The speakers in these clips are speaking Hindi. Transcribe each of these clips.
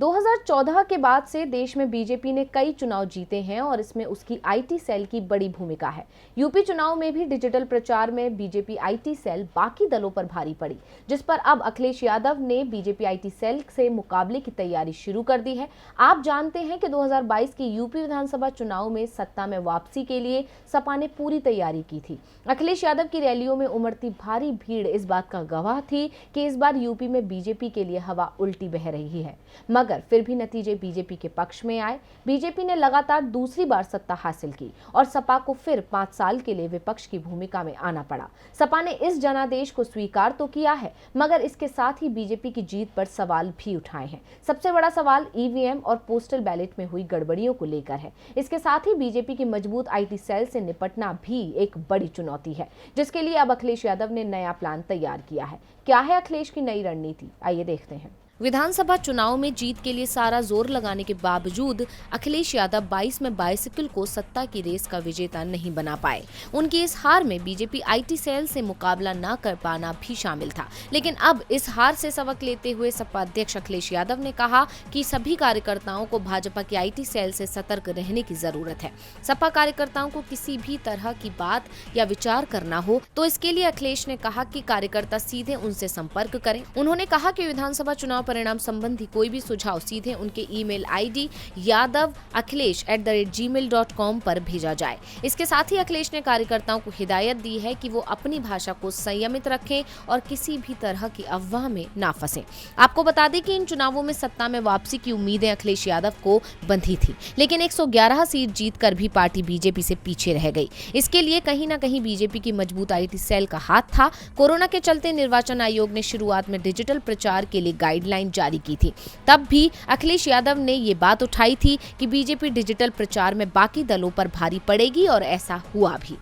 2014 के बाद से देश में बीजेपी ने कई चुनाव जीते हैं और इसमें उसकी आईटी सेल की बड़ी भूमिका है। यूपी चुनाव में भी डिजिटल प्रचार में बीजेपी आईटी सेल बाकी दलों पर भारी पड़ी, जिस पर अब अखिलेश यादव ने बीजेपी आईटी सेल से मुकाबले की तैयारी शुरू कर दी है। आप जानते हैं कि 2022 की यूपी विधानसभा चुनाव में सत्ता में वापसी के लिए सपा ने पूरी तैयारी की थी। अखिलेश यादव की रैलियों में उमड़ती भारी भीड़ इस बात का गवाह थी कि इस बार यूपी में बीजेपी के लिए हवा उल्टी बह रही है, मगर फिर भी नतीजे बीजेपी के पक्ष में आए। बीजेपी ने लगातार दूसरी बार सत्ता हासिल की और सपा को फिर 5 साल के लिए विपक्ष की भूमिका में आना पड़ा। सपा ने इस जनादेश को स्वीकार तो किया है, मगर इसके साथ ही बीजेपी की जीत पर सवाल भी उठाए हैं। सबसे बड़ा सवाल ईवीएम और पोस्टल बैलेट में हुई गड़बड़ियों को लेकर है। इसके साथ ही बीजेपी की मजबूत आईटी सेल से निपटना भी एक बड़ी चुनौती है, जिसके लिए अब अखिलेश यादव ने नया प्लान तैयार किया है। क्या है अखिलेश की नई रणनीति, आइए देखते हैं। विधानसभा चुनाव में जीत के लिए सारा जोर लगाने के बावजूद अखिलेश यादव 22 में बाइसिकल को सत्ता की रेस का विजेता नहीं बना पाए। उनकी इस हार में बीजेपी आईटी सेल से मुकाबला न कर पाना भी शामिल था। लेकिन अब इस हार से सबक लेते हुए सपा अध्यक्ष अखिलेश यादव ने कहा कि सभी कार्यकर्ताओं को भाजपा की आईटी सेल से सतर्क रहने की जरूरत है। सपा कार्यकर्ताओं को किसी भी तरह की बात या विचार करना हो तो इसके लिए अखिलेश ने कहा कि कार्यकर्ता सीधे उनसे संपर्क करें। उन्होंने कहा कि विधानसभा चुनाव परिणाम संबंधी कोई भी सुझाव सीधे उनके ईमेल आईडी yadavakhilesh@gmail.com पर भेजा जाए। इसके साथ ही अखिलेश ने कार्यकर्ताओं को हिदायत दी है कि वो अपनी भाषा को संयमित रखें और किसी भी तरह की अफवाह में ना फंसें। आपको बता दें कि इन चुनावों में सत्ता में वापसी की उम्मीदें अखिलेश यादव को बंधी थी, लेकिन 111 सीट जीतकर भी पार्टी बीजेपी से पीछे रह गई। इसके लिए कहीं न कहीं बीजेपी की मजबूत आईटी सेल का हाथ था। कोरोना के चलते निर्वाचन आयोग ने शुरुआत में डिजिटल प्रचार के लिए गाइडलाइन जारी की थी। तब भी अखिलेश यादव ने ये बात उठाई थी कि बीजेपी डिजिटल प्रचार में बाकी दलों पर भारी पड़ेगी और ऐसा हुआ भी।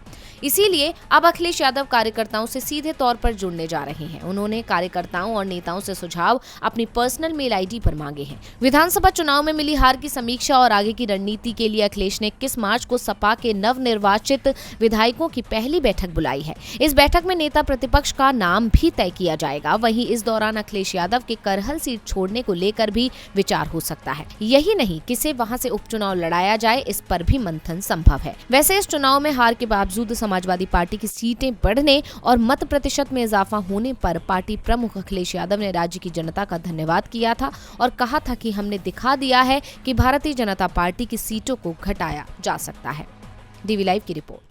इसीलिए अब अखिलेश यादव कार्यकर्ताओं से सीधे तौर पर जुड़ने जा रहे हैं। उन्होंने कार्यकर्ताओं और नेताओं से सुझाव अपनी पर्सनल मेल आईडी पर मांगे हैं। विधानसभा चुनाव में मिली हार की समीक्षा और आगे की रणनीति के लिए अखिलेश ने 21 मार्च को सपा के नवनिर्वाचित विधायकों की पहली बैठक बुलाई है। इस बैठक में नेता प्रतिपक्ष का नाम भी तय किया जाएगा। वहीं इस दौरान अखिलेश यादव के करहल सीट छोड़ने को लेकर भी विचार हो सकता है। यही नहीं, किसे वहां से उपचुनाव लड़ाया जाए, इस पर भी मंथन संभव है। वैसे इस चुनाव में हार के बावजूद समाजवादी पार्टी की सीटें बढ़ने और मत प्रतिशत में इजाफा होने पर पार्टी प्रमुख अखिलेश यादव ने राज्य की जनता का धन्यवाद किया था और कहा था कि हमने दिखा दिया है कि भारतीय जनता पार्टी की सीटों को घटाया जा सकता है। डीवी लाइव की रिपोर्ट।